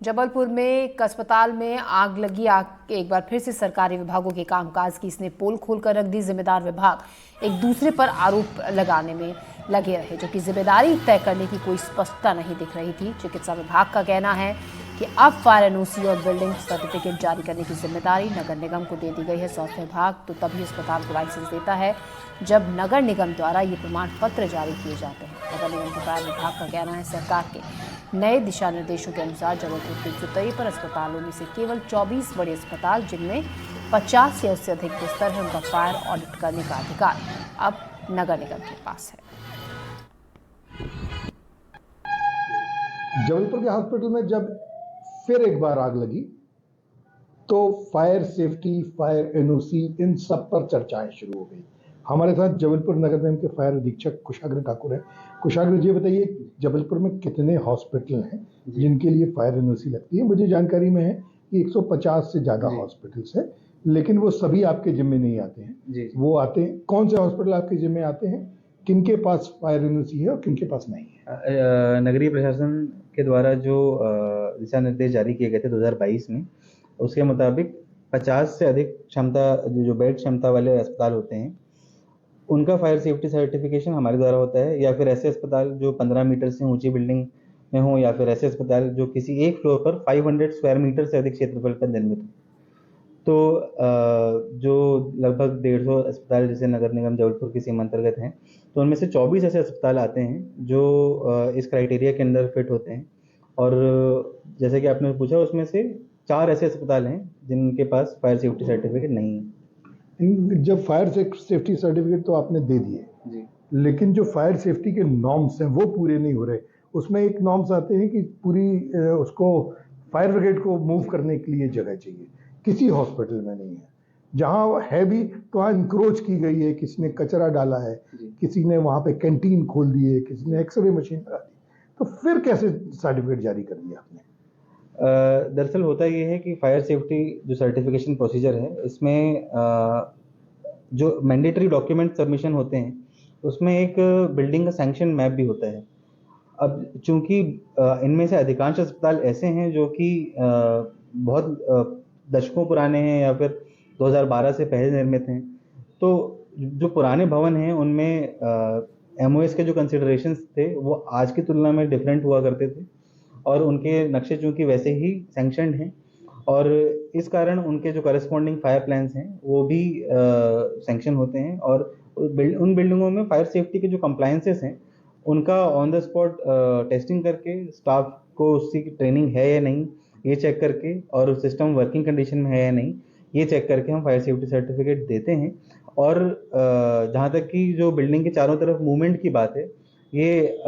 जबलपुर में एक अस्पताल में आग लगी। आग के एक बार फिर से सरकारी विभागों के कामकाज की इसने पोल खोलकर रख दी। जिम्मेदार विभाग एक दूसरे पर आरोप लगाने में लगे रहे, जो कि जिम्मेदारी तय करने की कोई स्पष्टता नहीं दिख रही थी। चिकित्सा विभाग का कहना है कि अब फायर एनओसी और बिल्डिंग सर्टिफिकेट जारी करने की जिम्मेदारी नगर निगम को दे दी गई है। स्वास्थ्य विभाग तो तभी अस्पताल को लाइसेंस देता है जब नगर निगम द्वारा ये प्रमाण पत्र जारी किए जाते हैं। नगर निगम के फायर विभाग का कहना है सरकार के नए दिशा निर्देशों के अनुसार जबलपुर के 153 अस्पतालों में से केवल 24 बड़े अस्पताल, जिनमें 50 या उससे अधिक बिस्तर है, उनका फायर ऑडिट करने का अधिकार अब नगर निगम के पास है। जबलपुर के हॉस्पिटल में जब फिर एक बार आग लगी तो फायर सेफ्टी, फायर एनओसी, इन सब पर चर्चाएं शुरू हो गई। हमारे साथ जबलपुर नगर निगम के फायर अधीक्षक कुशाग्र ठाकुर है। कुशाग्र जी, बताइए जबलपुर में कितने हॉस्पिटल हैं जिनके लिए फायर एनओसी लगती है? मुझे जानकारी में है कि 150 से ज्यादा हॉस्पिटल्स है, लेकिन वो सभी आपके जिम्मे नहीं आते हैं। वो आते हैं, कौन से हॉस्पिटल आपके जिम्मे आते हैं, किनके पास फायर एनओसी है और किनके पास नहीं है? नगरीय प्रशासन के द्वारा जो दिशा निर्देश जारी किए गए थे 2022 में, उसके मुताबिक 50 से अधिक क्षमता जो बेड क्षमता वाले अस्पताल होते हैं, उनका फायर सेफ्टी सर्टिफिकेशन हमारे द्वारा होता है। या फिर ऐसे अस्पताल जो 15 मीटर से ऊंची बिल्डिंग में हो, या फिर ऐसे अस्पताल जो किसी एक फ्लोर पर 500 स्क्वायर मीटर से अधिक क्षेत्रफल पर निर्मित हो। तो जो लगभग 150 अस्पताल जैसे नगर निगम जबलपुर की सीमा अंतर्गत हैं, तो उनमें से 24 ऐसे अस्पताल आते हैं जो इस क्राइटेरिया के अंदर फिट होते हैं। और जैसे कि आपने पूछा, उसमें से 4 ऐसे अस्पताल हैं जिनके पास फायर सेफ्टी सर्टिफिकेट नहीं है। जब फायर सेफ्टी सर्टिफिकेट तो आपने दे दिए जी, लेकिन जो फायर सेफ्टी के नॉर्म्स हैं वो पूरे नहीं हो रहे। उसमें एक नॉर्म्स आते हैं कि पूरी उसको फायर ब्रिगेड को मूव करने के लिए जगह चाहिए, किसी हॉस्पिटल में नहीं है। जहां है भी तो वहाँ इंक्रोच की गई है, किसी ने कचरा डाला है, किसी ने वहां पे कैंटीन खोल दी है, किसी ने एक्सरे मशीन लगा दी, तो फिर कैसे सर्टिफिकेट जारी कर दिया आपने? दरअसल होता ये है कि फायर सेफ्टी जो सर्टिफिकेशन प्रोसीजर है, इसमें जो मैंडेटरी डॉक्यूमेंट सबमिशन होते हैं, उसमें एक बिल्डिंग का सैंक्शन मैप भी होता है। अब चूंकि इनमें से अधिकांश अस्पताल ऐसे हैं जो कि बहुत दशकों पुराने हैं या फिर 2012 से पहले निर्मित हैं, तो जो पुराने भवन हैं उनमें एमओएस के जो कंसिडरेशंस थे वो आज की तुलना में डिफरेंट हुआ करते थे, और उनके नक्शे चूंकि वैसे ही सैंक्शनड हैं, और इस कारण उनके जो करस्पॉन्डिंग फायर प्लान्स हैं वो भी सैंक्शन होते हैं। और उन बिल्डिंगों में फायर सेफ्टी के जो कंप्लायंसेस हैं उनका ऑन द स्पॉट टेस्टिंग करके, स्टाफ को उसकी ट्रेनिंग है या नहीं ये चेक करके, और सिस्टम वर्किंग कंडीशन में है या नहीं ये चेक करके हम फायर सेफ्टी सर्टिफिकेट देते हैं। और जहाँ तक कि जो बिल्डिंग के चारों तरफ मूवमेंट की बात है, ये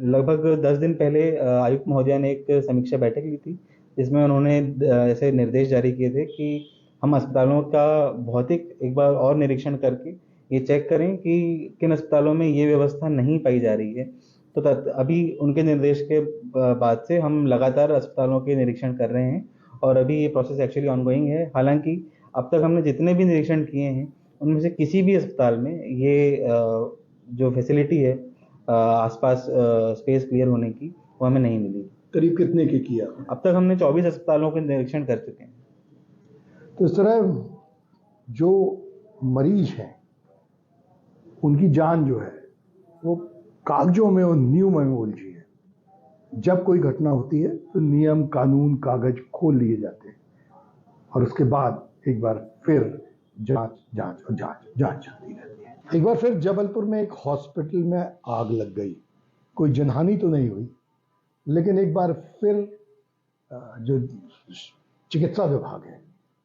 लगभग 10 दिन पहले आयुक्त महोदया ने एक समीक्षा बैठक ली थी, जिसमें उन्होंने ऐसे निर्देश जारी किए थे कि हम अस्पतालों का भौतिक एक बार और निरीक्षण करके ये चेक करें कि किन अस्पतालों में ये व्यवस्था नहीं पाई जा रही है। तो अभी उनके निर्देश के बाद से हम लगातार अस्पतालों के निरीक्षण कर रहे हैं, और अभी ये प्रोसेस एक्चुअली ऑनगोइंग है। हालांकि अब तक हमने जितने भी निरीक्षण किए हैं उनमें से किसी भी अस्पताल में ये जो फैसिलिटी है आसपास स्पेस क्लियर होने की, वो हमें नहीं मिली। करीब कितने के किया? अब तक हमने 24 अस्पतालों के निरीक्षण कर चुके हैं। तो इस तरह जो मरीज हैं उनकी जान जो है वो कागजों में और नियमों में उलझी है। जब कोई घटना होती है तो नियम, कानून, कागज खोल लिए जाते हैं, और उसके बाद एक बार फिर जांच चलती रहती है। एक बार फिर जबलपुर में एक हॉस्पिटल में आग लग गई। कोई जनहानि तो नहीं हुई, लेकिन एक बार फिर जो चिकित्सा विभाग है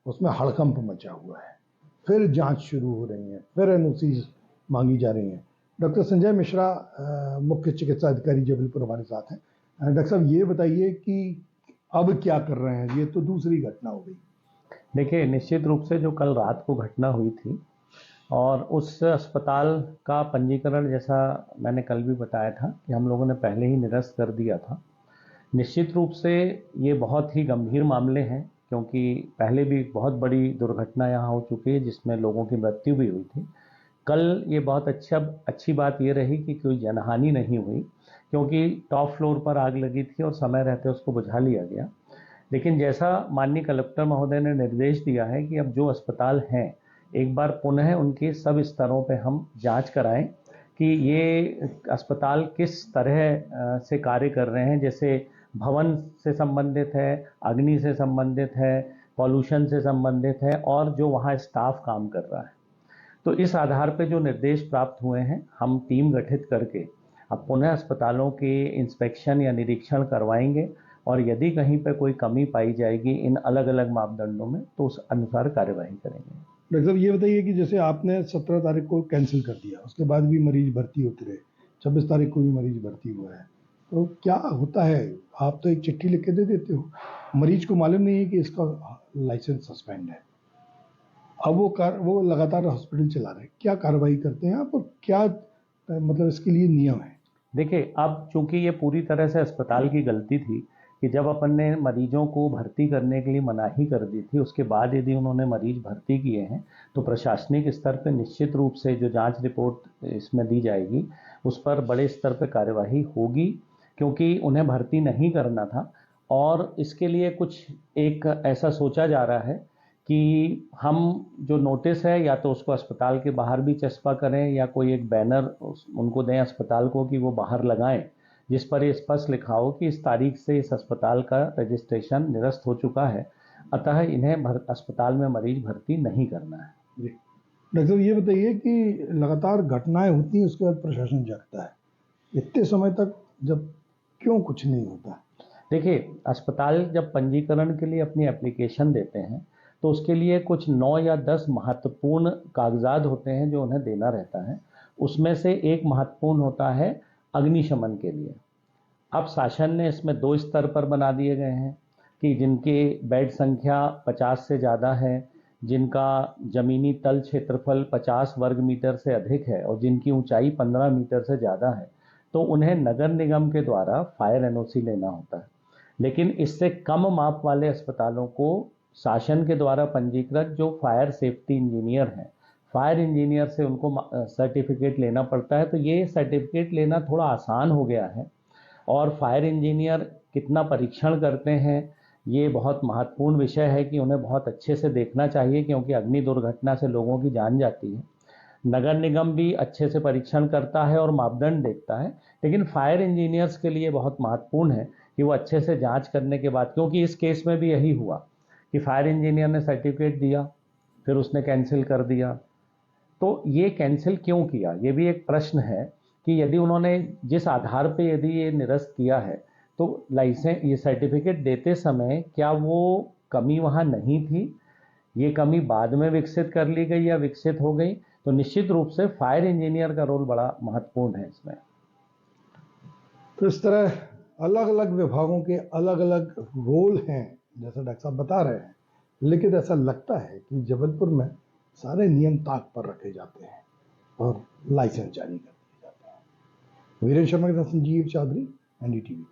उसमें हड़कंप मचा हुआ है। फिर जांच शुरू हो रही है, फिर एनओसी मांगी जा रही हैं। डॉक्टर संजय मिश्रा, मुख्य चिकित्सा अधिकारी जबलपुर, हमारे साथ हैं। डॉक्टर साहब, ये बताइए कि अब क्या कर रहे हैं? ये तो दूसरी घटना हो गई। देखिए, निश्चित रूप से जो कल रात को घटना हुई थी और उस अस्पताल का पंजीकरण, जैसा मैंने कल भी बताया था कि हम लोगों ने पहले ही निरस्त कर दिया था। निश्चित रूप से ये बहुत ही गंभीर मामले हैं, क्योंकि पहले भी बहुत बड़ी दुर्घटना यहाँ हो चुकी है जिसमें लोगों की मृत्यु भी हुई थी। कल ये बहुत अच्छी बात ये रही कि कोई जनहानि नहीं हुई, क्योंकि टॉप फ्लोर पर आग लगी थी और समय रहते उसको बुझा लिया गया। लेकिन जैसा माननीय कलेक्टर महोदय ने निर्देश दिया है कि अब जो अस्पताल हैं, एक बार पुनः उनके सब स्तरों पे हम जांच कराएं कि ये अस्पताल किस तरह से कार्य कर रहे हैं। जैसे भवन से संबंधित है, अग्नि से संबंधित है, पॉल्यूशन से संबंधित है, और जो वहाँ स्टाफ काम कर रहा है। तो इस आधार पे जो निर्देश प्राप्त हुए हैं, हम टीम गठित करके अब पुनः अस्पतालों के इंस्पेक्शन या निरीक्षण करवाएंगे, और यदि कहीं पे कोई कमी पाई जाएगी इन अलग अलग मापदंडों में तो उस अनुसार कार्यवाही करेंगे। डॉक्टर साहब, ये बताइए कि जैसे आपने 17 तारीख को कैंसिल कर दिया, उसके बाद भी मरीज भर्ती होते रहे, 26 तारीख को भी मरीज भर्ती हुआ है, तो क्या होता है? आप तो एक चिट्ठी लिख के दे देते हो, मरीज को मालूम नहीं है कि इसका लाइसेंस सस्पेंड है। अब वो लगातार हॉस्पिटल चला रहे हैं, क्या कार्रवाई करते हैं आप, और क्या मतलब इसके लिए नियम है? देखिए, अब चूंकि ये पूरी तरह से अस्पताल की गलती थी कि जब अपन ने मरीजों को भर्ती करने के लिए मनाही कर दी थी, उसके बाद यदि उन्होंने मरीज भर्ती किए हैं तो प्रशासनिक स्तर पर निश्चित रूप से जो जांच रिपोर्ट इसमें दी जाएगी उस पर बड़े स्तर पर कार्यवाही होगी, क्योंकि उन्हें भर्ती नहीं करना था। और इसके लिए कुछ एक ऐसा सोचा जा रहा है कि हम जो नोटिस है या तो उसको अस्पताल के बाहर भी चस्पा करें या कोई एक बैनर उनको दें अस्पताल को कि वो बाहर लगाएं, जिस पर ये स्पष्ट लिखा हो कि इस तारीख से इस अस्पताल का रजिस्ट्रेशन निरस्त हो चुका है, अतः इन्हें अस्पताल में मरीज भर्ती नहीं करना है। जी डॉक्टर साहब, ये बताइए कि लगातार घटनाएं होती हैं, उसके बाद प्रशासन जगता है, इतने समय तक जब क्यों कुछ नहीं होता? देखिए, अस्पताल जब पंजीकरण के लिए अपनी एप्लीकेशन देते हैं तो उसके लिए कुछ 9 या 10 महत्वपूर्ण कागजात होते हैं जो उन्हें देना रहता है। उसमें से एक महत्वपूर्ण होता है अग्निशमन के लिए। अब शासन ने इसमें 2 स्तर पर बना दिए गए हैं कि जिनके बेड संख्या 50 से ज़्यादा है, जिनका जमीनी तल क्षेत्रफल 50 वर्ग मीटर से अधिक है और जिनकी ऊंचाई 15 मीटर से ज़्यादा है, तो उन्हें नगर निगम के द्वारा फायर एनओसी लेना होता है। लेकिन इससे कम माप वाले अस्पतालों को शासन के द्वारा पंजीकृत जो फायर सेफ्टी इंजीनियर हैं, फायर इंजीनियर से उनको सर्टिफिकेट लेना पड़ता है। तो ये सर्टिफिकेट लेना थोड़ा आसान हो गया है। और फायर इंजीनियर कितना परीक्षण करते हैं, ये बहुत महत्वपूर्ण विषय है कि उन्हें बहुत अच्छे से देखना चाहिए, क्योंकि अग्नि दुर्घटना से लोगों की जान जाती है। नगर निगम भी अच्छे से परीक्षण करता है और मापदंड देखता है, लेकिन फायर इंजीनियर्स के लिए बहुत महत्वपूर्ण है कि वो अच्छे से जांच करने के बाद, क्योंकि इस केस में भी यही हुआ कि फायर इंजीनियर ने सर्टिफिकेट दिया, फिर उसने कैंसिल कर दिया। तो ये कैंसिल क्यों किया, ये भी एक प्रश्न है कि यदि उन्होंने जिस आधार पे यदि ये निरस्त किया है, तो लाइसेंस ये सर्टिफिकेट देते समय क्या वो कमी वहाँ नहीं थी, ये कमी बाद में विकसित कर ली गई या विकसित हो गई? तो निश्चित रूप से फायर इंजीनियर का रोल बड़ा महत्वपूर्ण है इसमें। तो इस तरह अलग अलग विभागों के अलग अलग रोल हैं, जैसा डॉक्टर साहब बता रहे हैं, लेकिन ऐसा लगता है कि जबलपुर में सारे नियम ताक पर रखे जाते हैं और लाइसेंस जारी कर दिए जाते हैं। वीरेंद्र शर्मा के साथ संजीव चौधरी, NDTV।